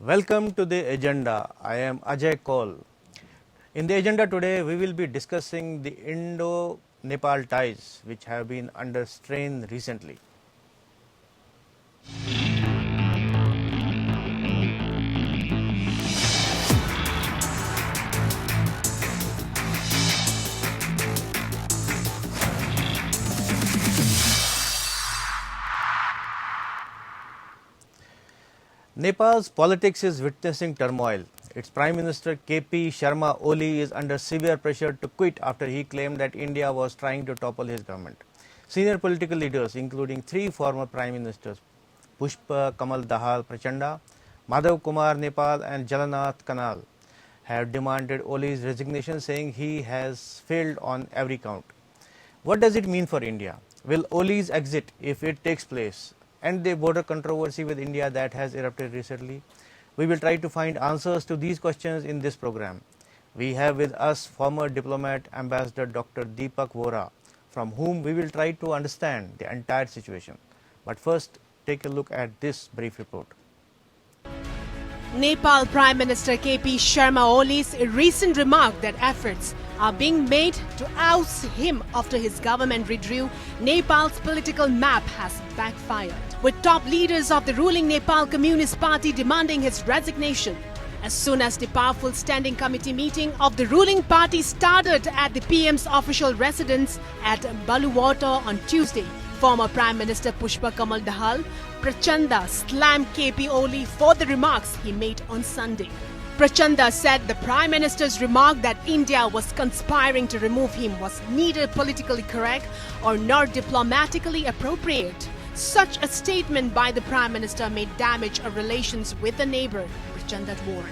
Welcome to the agenda. I am Ajay Kaul. In the agenda today, we will be discussing the Indo-Nepal ties, which have been under strain recently. Nepal's politics is witnessing turmoil. Its Prime Minister KP Sharma Oli is under severe pressure to quit after he claimed that India was trying to topple his government. Senior political leaders, including three former Prime Ministers, Pushpa, Kamal, Dahal, Prachanda, Madhav, Kumar, Nepal and Jhalnath, Khanal, have demanded Oli's resignation, saying he has failed on every count. What does it mean for India? Will Oli's exit, if it takes place, end the border controversy with India that has erupted recently? We will try to find answers to these questions in this program. We have with us former diplomat Ambassador Dr. Deepak Vora, from whom we will try to understand the entire situation. But first, take a look at this brief report. Nepal Prime Minister KP Sharma Oli's recent remark that efforts are being made to oust him after his government withdrew Nepal's political map has backfired, with top leaders of the ruling Nepal Communist Party demanding his resignation. As soon as the powerful standing committee meeting of the ruling party started at the PM's official residence at Baluwater on Tuesday, former Prime Minister Pushpa Kamal Dahal Prachanda slammed KP Oli for the remarks he made on Sunday. Prachanda said the Prime Minister's remark that India was conspiring to remove him was neither politically correct or nor diplomatically appropriate. Such a statement by the Prime Minister may damage our relations with a neighbor, Prachanda warned.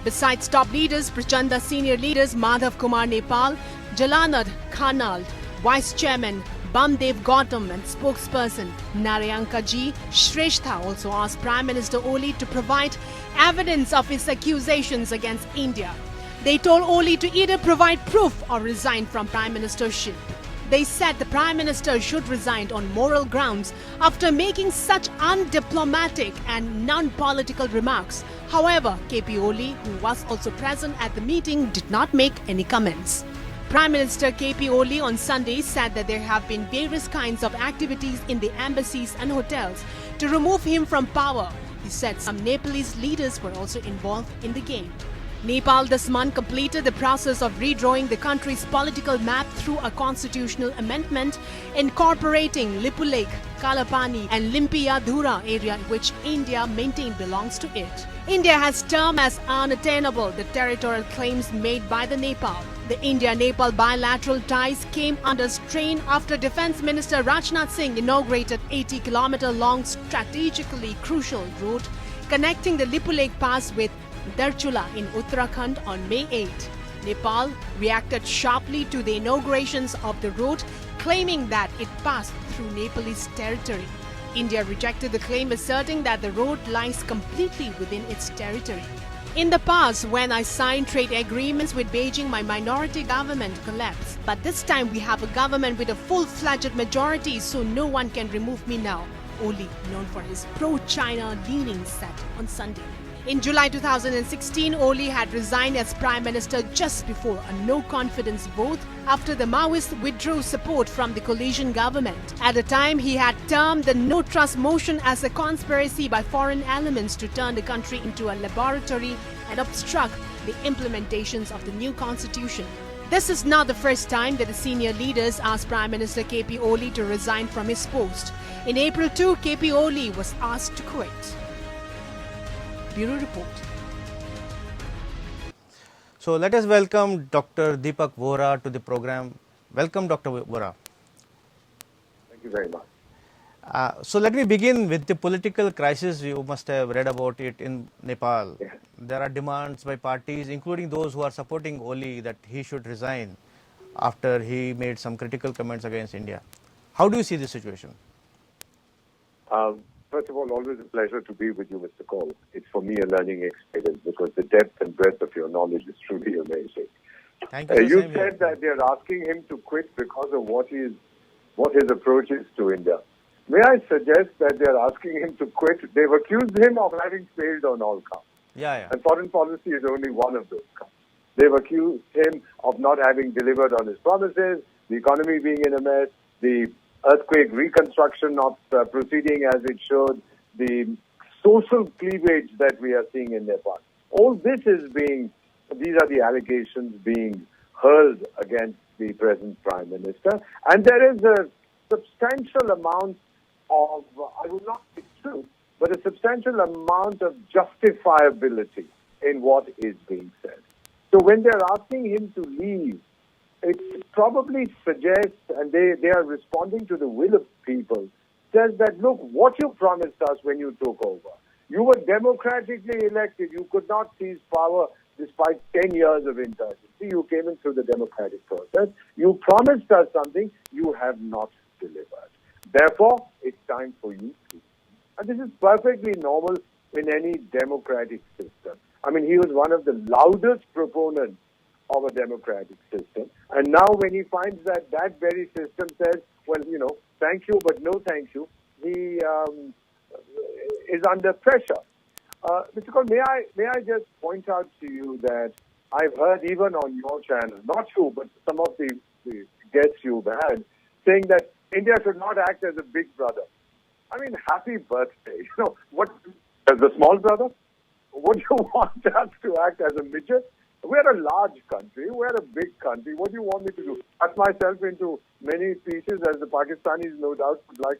Besides top leaders, Prachanda's senior leaders Madhav Kumar Nepal, Jhalnath Khanal, Vice Chairman Bamdev Gautam and spokesperson Narayanka G. Shrestha also asked Prime Minister Oli to provide evidence of his accusations against India. They told Oli to either provide proof or resign from Prime Ministership. They said the Prime Minister should resign on moral grounds after making such undiplomatic and non-political remarks. However, KP Oli, who was also present at the meeting, did not make any comments. Prime Minister KP Oli on Sunday said that there have been various kinds of activities in the embassies and hotels to remove him from power. He said some Nepalese leaders were also involved in the game. Nepal this month completed the process of redrawing the country's political map through a constitutional amendment incorporating Lipu Lake, Kalapani and Limpiadhura area which India maintained belongs to it. India has termed as unattainable the territorial claims made by the Nepal. The India-Nepal bilateral ties came under strain after Defence Minister Rajnath Singh inaugurated 80-kilometer-long strategically crucial route connecting the Lipu Lake Pass with Darchula in Uttarakhand on May 8. Nepal reacted sharply to the inaugurations of the route, claiming that it passed through Nepalese territory. India rejected the claim, asserting that the road lies completely within its territory. In the past, when I signed trade agreements with Beijing, my minority government collapsed. But this time we have a government with a full-fledged majority, so no one can remove me now. Oli, known for his pro-China leanings, said on Sunday. In July 2016, Oli had resigned as Prime Minister just before a no-confidence vote after the Maoists withdrew support from the coalition government. At the time, he had termed the no-trust motion as a conspiracy by foreign elements to turn the country into a laboratory and obstruct the implementations of the new constitution. This is not the first time that the senior leaders asked Prime Minister KP Oli to resign from his post. In April too, KP Oli was asked to quit. Bureau Report. So let us welcome Dr. Deepak Vora to the program. Welcome, Dr. Vora. Thank you very much. So let me begin with the political crisis. You must have read about it in Nepal. Yes. There are demands by parties, including those who are supporting Oli, that he should resign after he made some critical comments against India. How do you see the situation? First of all, always a pleasure to be with you, Mr. Kaul. It's for me a learning experience because the depth and breadth of your knowledge is truly amazing. Thank you. You said that they're asking him to quit because of what his approach is to India. May I suggest that they're asking him to quit? They've accused him of having failed on all counts. Yeah, yeah. And foreign policy is only one of those kinds. They've accused him of not having delivered on his promises, the economy being in a mess, the earthquake reconstruction not proceeding as it should, the social cleavage that we are seeing in Nepal. All this is these are the allegations being hurled against the present Prime Minister. And there is a substantial amount of, I will not say truth, but a substantial amount of justifiability in what is being said. So when they're asking him to leave, it probably suggests, and they are responding to the will of people, says that, look, what you promised us when you took over. You were democratically elected. You could not seize power despite 10 years of insurgency. You came in through the democratic process. You promised us something. You have not delivered. Therefore, it's time for you to. And this is perfectly normal in any democratic system. I mean, he was one of the loudest proponents of a democratic system. And now when he finds that that very system says, well, thank you, but no thank you, he is under pressure. Mr. Kamal, may I just point out to you that I've heard even on your channel, not you, but some of the guests you've had, saying that India should not act as a big brother. I mean, happy birthday. What, as a small brother? What do you want us to act as a midget? We're a large country. We're a big country. What do you want me to do? Cut myself into many pieces, as the Pakistanis no doubt would like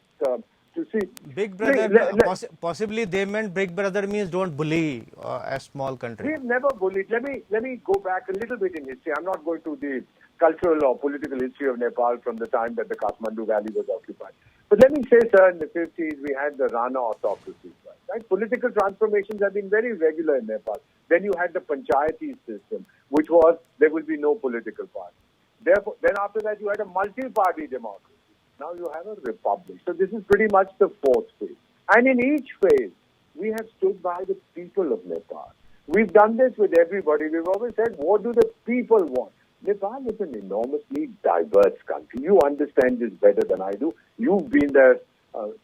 to see. Big brother, possibly they meant big brother means don't bully a small country. We've never bullied. Let me go back a little bit in history. I'm not going to the cultural or political history of Nepal from the time that the Kathmandu Valley was occupied. But let me say, sir, in the 50s, we had the Rana autocracy. Right? Political transformations have been very regular in Nepal. Then you had the Panchayati system, which was there will be no political party. Therefore, then after that, you had a multi-party democracy. Now you have a republic. So this is pretty much the fourth phase. And in each phase, we have stood by the people of Nepal. We've done this with everybody. We've always said, what do the people want? Nepal is an enormously diverse country. You understand this better than I do. You've been there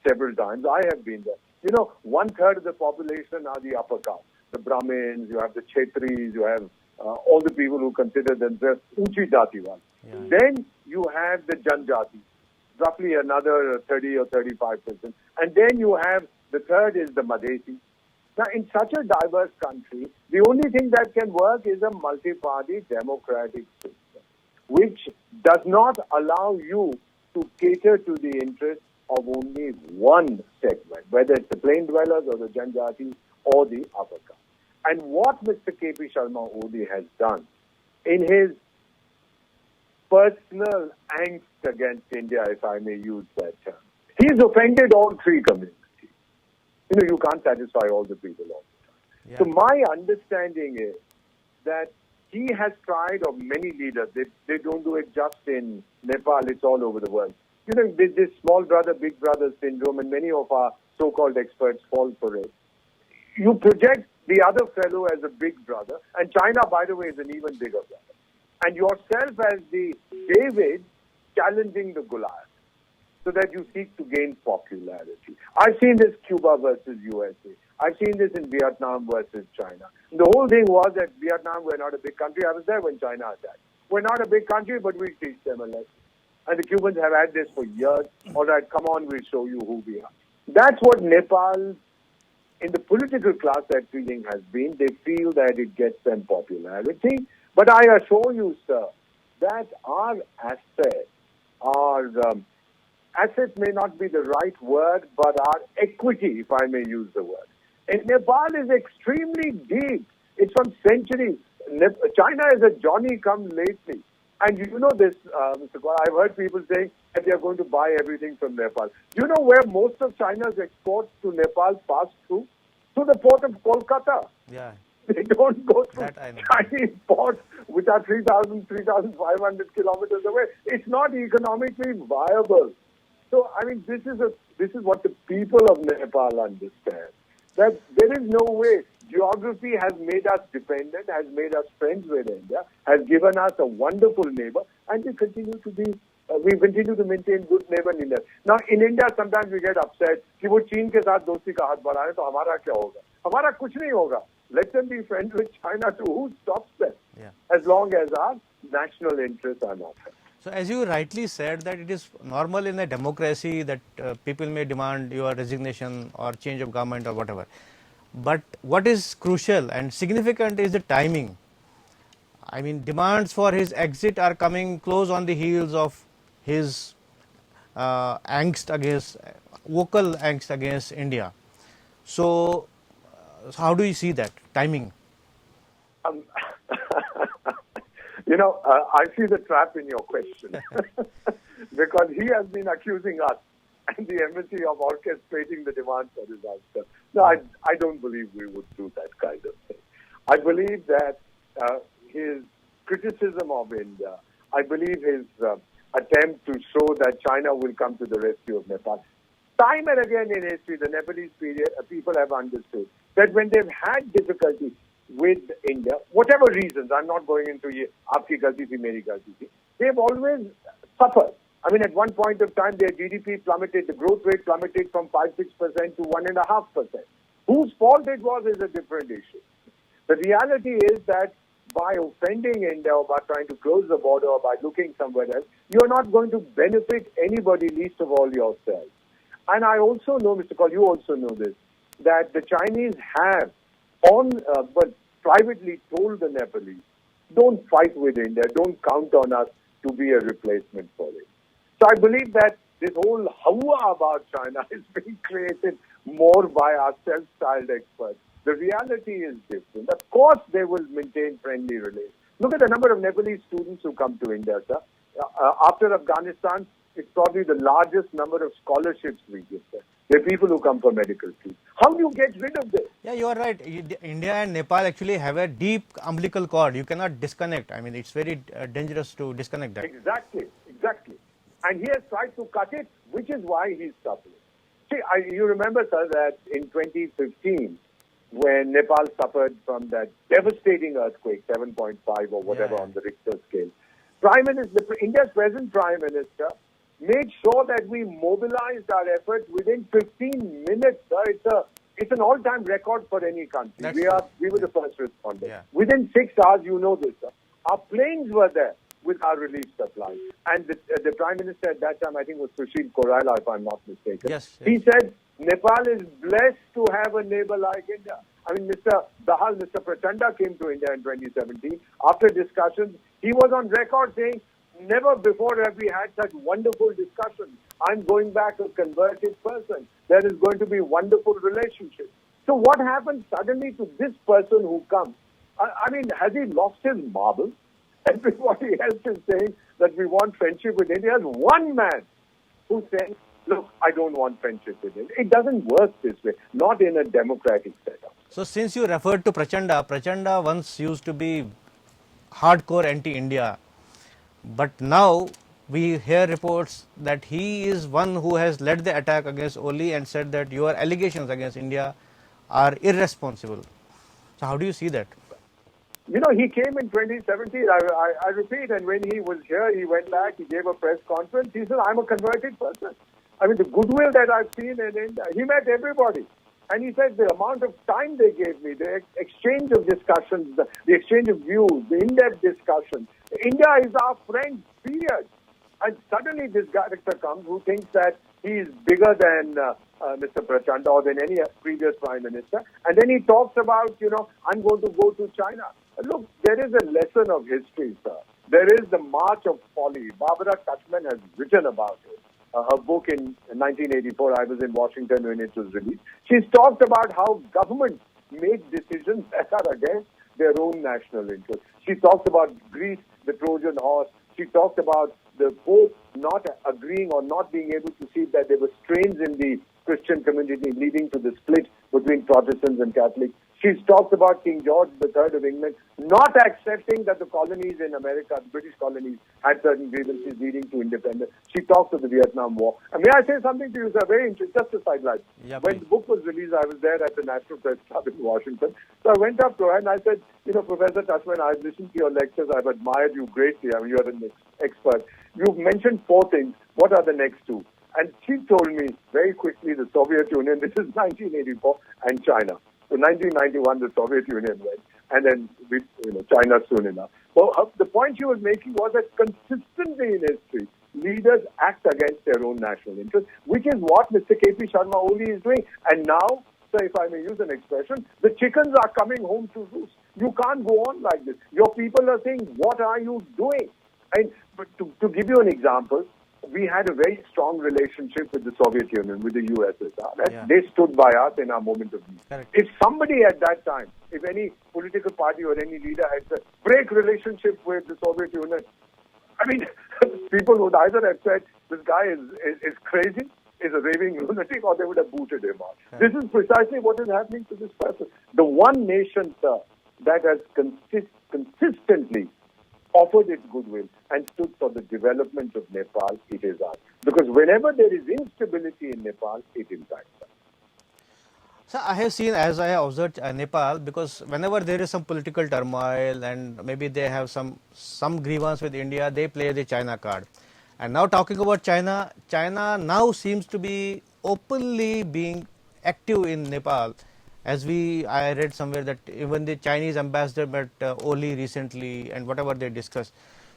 several times. I have been there. 1/3 of the population are the upper caste. The Brahmins, you have the Kshetris, you have all the people who consider themselves Uchi Jati ones. Yeah. Then you have the Janjati, roughly another 30 or 35%. And then you have the third is the Madhesi. Now, in such a diverse country, the only thing that can work is a multi-party democratic system, which does not allow you to cater to the interests of only one segment, whether it's the plain dwellers or the Janjatis or the upper caste. And what Mr. K.P. Sharma Oli has done in his personal angst against India, if I may use that term, he's offended all three communities. You can't satisfy all the people all the time. Yeah. So my understanding is that he has tried, or many leaders, they don't do it just in Nepal, it's all over the world. This small brother, big brother syndrome, and many of our so-called experts fall for it. You project the other fellow as a big brother, and China, by the way, is an even bigger brother. And yourself as the David challenging the Goliath, so that you seek to gain popularity. I've seen this Cuba versus USA. I've seen this in Vietnam versus China. The whole thing was that Vietnam, we're not a big country. I was there when China attacked. We're not a big country, but we teach them a lesson. And the Cubans have had this for years. All right, come on, we'll show you who we are. That's what Nepal, in the political class, that feeling has been. They feel that it gets them popularity. But I assure you, sir, that our assets, assets may not be the right word, but our equity, if I may use the word, in Nepal is extremely deep. It's from centuries. China is a Johnny-come-lately. And you know this, Mr. Kumar, I've heard people saying that they are going to buy everything from Nepal. Do you know where most of China's exports to Nepal pass through? Through the port of Kolkata. Yeah. They don't go through Chinese ports, which are 3,500 kilometers away. It's not economically viable. So, I mean, this is what the people of Nepal understand. That there is no way. Geography has made us dependent, has made us friends with India, has given us a wonderful neighbor, and we continue to maintain good neighborliness. Now, in India, sometimes we get upset कि वो चीन के साथ दोस्ती का हाथ बढ़ाए तो हमारा क्या होगा? हमारा कुछ नहीं होगा. Let them be friends with China too. Who stops them? Yeah. As long as our national interests are not hurt. So, as you rightly said, that it is normal in a democracy that people may demand your resignation or change of government or whatever. But what is crucial and significant is the timing. I mean, demands for his exit are coming close on the heels of his vocal angst against India. So, how do you see that timing? Um, I see the trap in your question because he has been accusing us and the embassy of orchestrating the demand for disaster. No, I don't believe we would do that kind of thing. I believe that his criticism of India, I believe his attempt to show that China will come to the rescue of Nepal. Time and again in history, the Nepalese people have understood that when they've had difficulty with India, whatever reasons, I'm not going into aapki galti thi, meri galti thi, they've always suffered. I mean, at one point of time, their GDP plummeted, the growth rate plummeted from 5-6% to 1.5%. Whose fault it was is a different issue. The reality is that by offending India or by trying to close the border or by looking somewhere else, you're not going to benefit anybody, least of all yourself. And I also know, Mr. Kaul, you also know this, that the Chinese have but privately told the Nepalese, don't fight with India, don't count on us to be a replacement for it. So I believe that this whole hawa about China is being created more by our self-styled experts. The reality is different. Of course, they will maintain friendly relations. Look at the number of Nepalese students who come to India, sir. After Afghanistan, it's probably the largest number of scholarships we give there. There are people who come for medical treatment. How do you get rid of this? Yeah, you are right. India and Nepal actually have a deep umbilical cord. You cannot disconnect. I mean, it's very dangerous to disconnect that. Exactly. And he has tried to cut it, which is why he's suffering. See, you remember, sir, that in 2015, when Nepal suffered from that devastating earthquake, 7.5 or whatever on the Richter scale, India's present Prime Minister made sure that we mobilized our efforts within 15 minutes, sir. It's an all-time record for any country. We were the first responders. Yeah. Within 6 hours, you know this, sir. Our planes were there with our relief supplies. And the Prime Minister at that time, I think was Sushil Koirala, if I'm not mistaken. Yes. He said, Nepal is blessed to have a neighbor like India. I mean, Mr. Dahal, Mr. Prachanda came to India in 2017. After discussions, he was on record saying, never before have we had such wonderful discussions. I'm going back a converted person. There is going to be wonderful relationship. So what happens suddenly to this person who comes? I mean, has he lost his marbles? Everybody else is saying that we want friendship with India. There's one man who says, look, I don't want friendship with India. It doesn't work this way, not in a democratic setup. So since you referred to Prachanda once used to be hardcore anti-India. But now we hear reports that he is one who has led the attack against Oli and said that your allegations against India are irresponsible. So how do you see that? You know, he came in 2017, I repeat, and when he was here, he went back, he gave a press conference, he said, I'm a converted person. I mean, the goodwill that I've seen in India, he met everybody. And he said the amount of time they gave me, the exchange of discussions, the exchange of views, the in-depth discussion. India is our friend, period. And suddenly this character comes who thinks that he is bigger than Mr. Prachanda or than any previous Prime Minister. And then he talks about, I'm going to go to China. Look, there is a lesson of history, sir. There is the March of Folly. Barbara Tuchman has written about it. Her book in 1984, I was in Washington when it was released. She's talked about how governments make decisions that are against their own national interests. She talked about Greece, the Trojan horse. She talked about the Pope not agreeing or not being able to see that there were strains in the Christian community leading to the split between Protestants and Catholics. She's talked about King George III of England not accepting that the colonies in America, the British colonies, had certain grievances leading to independence. She talked of the Vietnam War. And may I say something to you, sir? Very interesting, just a sidelight. Yeah, when the book was released, I was there at the National Press Club in Washington. So I went up to her and I said, Professor Tuchman, I've listened to your lectures. I've admired you greatly. I mean, you're an expert. You've mentioned 4 things. What are the next 2? And she told me very quickly the Soviet Union, this is 1984, and China. So 1991, the Soviet Union went, and then China soon enough. Well, the point she was making was that consistently in history, leaders act against their own national interests, which is what Mr. K.P. Sharma Oli is doing. And now, sir, if I may use an expression, the chickens are coming home to roost. You can't go on like this. Your people are saying, what are you doing? And but to give you an example, we had a very strong relationship with the Soviet Union, with the USSR. Right? Yeah. They stood by us in our moment of need. Correct. If somebody at that time, if any political party or any leader had said, break relationship with the Soviet Union, I mean, people would either have said, this guy is crazy, is a raving lunatic, or they would have booted him out. Okay. This is precisely what is happening to this person. The one nation, sir, that has consistently offered its goodwill and stood for the development of Nepal, it is us. Because whenever there is instability in Nepal, it impacts us. So I have seen, as I have observed Nepal, because whenever there is some political turmoil and maybe they have some grievance with India, they play the China card. And now talking about China, China now seems to be openly being active in Nepal. As I read somewhere that even the Chinese ambassador met Oli recently and whatever they discussed.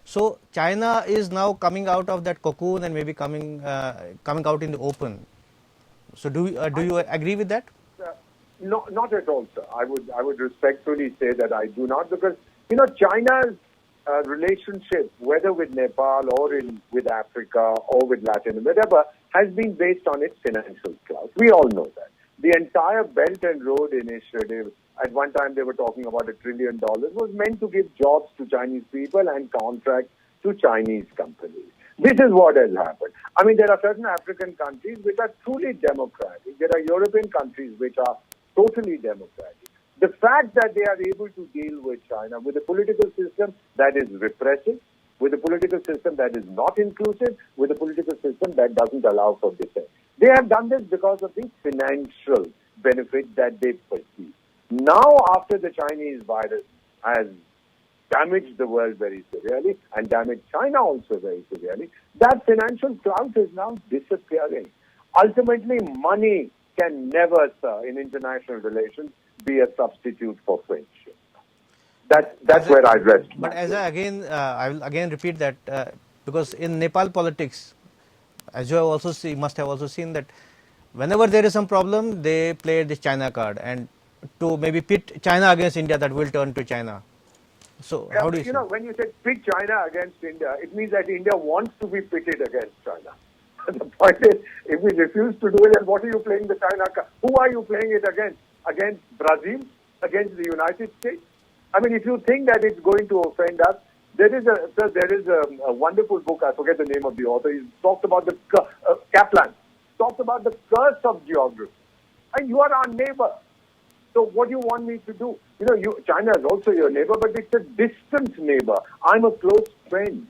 So China is now coming out of that cocoon and maybe coming out in the open. So do you agree with that? No, not at all, sir. I would respectfully say that I do not, because China's relationship, whether with Nepal or with Africa or with Latin America, whatever, has been based on its financial clout. We all know that. The entire Belt and Road Initiative, at one time they were talking about $1 trillion, was meant to give jobs to Chinese people and contracts to Chinese companies. This is what has happened. I mean, there are certain African countries which are truly democratic. There are European countries which are totally democratic. The fact that they are able to deal with China with a political system that is repressive, with a political system that is not inclusive, with a political system that doesn't allow for dissent. They have done this because of the financial benefit that they perceive. Now, after the Chinese virus has damaged the world very severely and damaged China also very severely, that financial clout is now disappearing. Ultimately, money can never, sir, in international relations, be a substitute for friendship. That's where I rest. But as I will again repeat that because in Nepal politics, as you have also must have also seen that whenever there is some problem, they play this China card, and to maybe pit China against India, that will turn to China. So how do you see? When you say pit China against India, it means that India wants to be pitted against China. The point is, if we refuse to do it, then what are you playing the China card? Who are you playing it against? Against Brazil? Against the United States? I mean, if you think that it's going to offend us, there is a wonderful book, I forget the name of the author, he talked about the, Kaplan, talked about the curse of geography. And you are our neighbor. So what do you want me to do? China is also your neighbor, but it's a distant neighbor. I'm a close friend.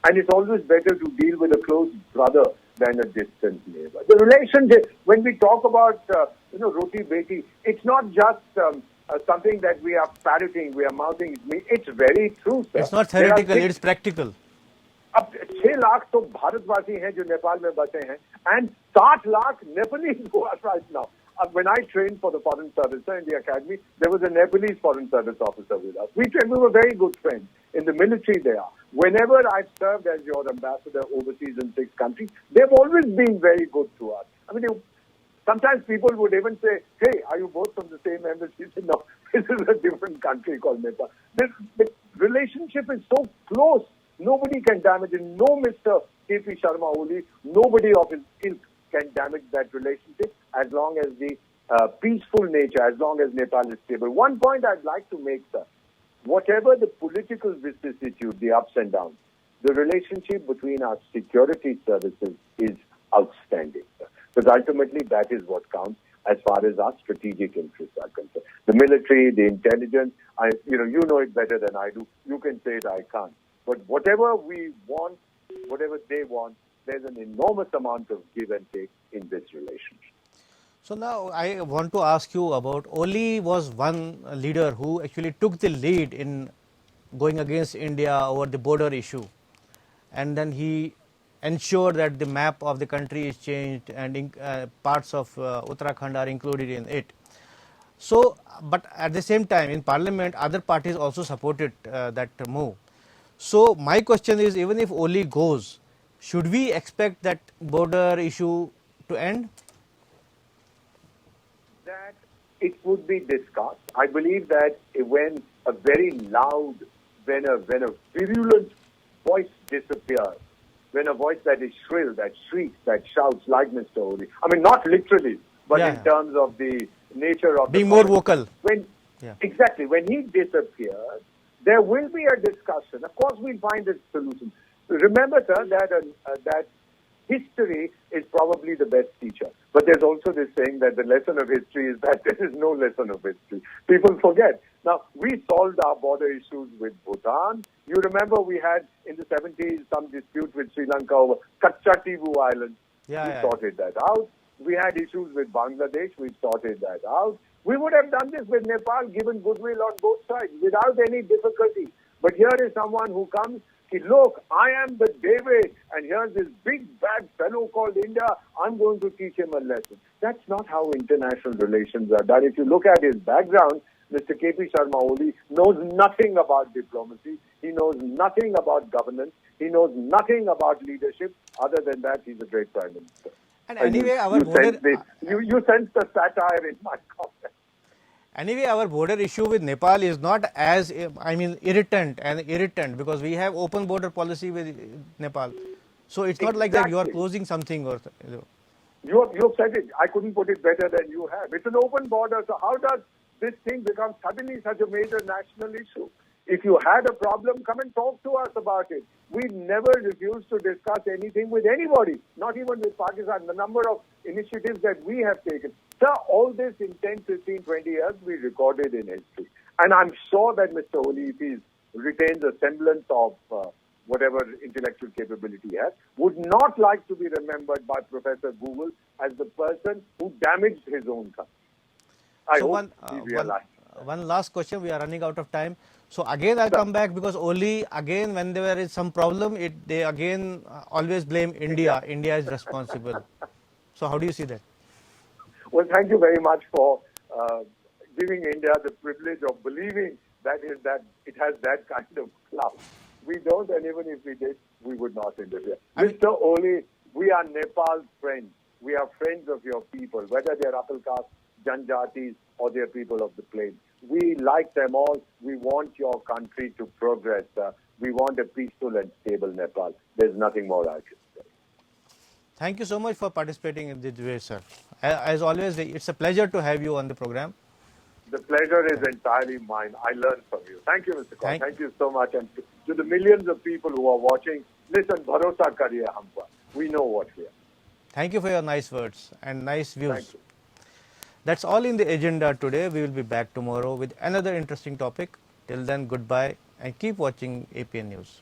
And it's always better to deal with a close brother than a distant neighbor. The relationship, when we talk about, Roti-beti, it's not just something that we are parroting, we are mouthing. It's very true, sir. It's not theoretical, it's practical. अब 6 लाख तो भारतवासी हैं जो नेपाल में बसे हैं, and 60 lakh Nepalese who are right now. When I trained for the Foreign Service in the academy, there was a Nepalese Foreign Service officer with us. We were very good friends. In the military they are. Whenever I've served as your ambassador overseas in 6 countries, they've always been very good to us. I mean, sometimes people would even say, hey, are you both from the same embassy? No, this is a different country called Nepal. The relationship is so close. Nobody can damage it. No Mr. K.P. Sharma Oli, nobody of his ilk can damage that relationship as long as the peaceful nature, as long as Nepal is stable. One point I'd like to make, sir, whatever the political vicissitude, the ups and downs, the relationship between our security services is outstanding, sir. Because ultimately that is what counts as far as our strategic interests are concerned. The military, the intelligence, you know it better than I do. You can say it, I can't. But whatever we want, whatever they want, there's an enormous amount of give and take in this relationship. So now I want to ask you about Oli was one leader who actually took the lead in going against India over the border issue, and then he ensured that the map of the country is changed and parts of Uttarakhand are included in it. So, but at the same time in parliament other parties also supported that move. So, my question is, even if Oli goes, should we expect that border issue to end? That it would be discussed. I believe that when a very loud, when a virulent voice disappears, when a voice that is shrill, that shrieks, that shouts like Mr. Oli, I mean not literally, but in terms of the nature of being more vocal. When exactly when he disappears, there will be a discussion. Of course, we'll find a solution. Remember, sir, that history is probably the best teacher. But there's also this saying that the lesson of history is that there is no lesson of history. People forget. Now, we solved our border issues with Bhutan. You remember we had in the 70s some dispute with Sri Lanka over Kachativu Island. We sorted that out. We had issues with Bangladesh. We sorted that out. We would have done this with Nepal, given goodwill on both sides, without any difficulty. But here is someone who comes, look, I am the David, and here's this big bad fellow called India. I'm going to teach him a lesson. That's not how international relations are done. If you look at his background, Mr. K.P. Sharma Oli knows nothing about diplomacy. He knows nothing about governance. He knows nothing about leadership. Other than that, he's a great prime minister. And anyway, you sense the satire in my comment. Anyway, our border issue with Nepal is not as, irritant because we have open border policy with Nepal. So it's not like that you are closing something or. You've said it. I couldn't put it better than you have. It's an open border. So how does this thing become suddenly such a major national issue? If you had a problem, come and talk to us about it. We never refuse to discuss anything with anybody, not even with Pakistan. The number of initiatives that we have taken. Sir, all this in 10, 15, 20 years we recorded in history. And I'm sure that Mr. Oli, if he retains a semblance of whatever intellectual capability he has, would not like to be remembered by Professor Google as the person who damaged his own country. I hope he realized. One last question, we are running out of time. So again I'll come back because Oli, again when there is some problem, they again always blame India. India is responsible. So how do you see that? Well, thank you very much for giving India the privilege of believing that it has that kind of clout. We don't, and even if we did, we would not interfere. Mr. Oli, we are Nepal's friends. We are friends of your people, whether they are upper caste, Janjatis, or they are people of the plains. We like them all. We want your country to progress. We want a peaceful and stable Nepal. There's nothing more I can say. Thank you so much for participating in this way, sir. As always, it's a pleasure to have you on the program. The pleasure is entirely mine. I learned from you. Thank you, Mr. Kamal. Thank you so much. And to the millions of people who are watching, listen, bharosa kariye hum par. We know what we are. Thank you for your nice words and nice views. Thank you. That's all in the agenda today. We will be back tomorrow with another interesting topic. Till then, goodbye and keep watching APN News.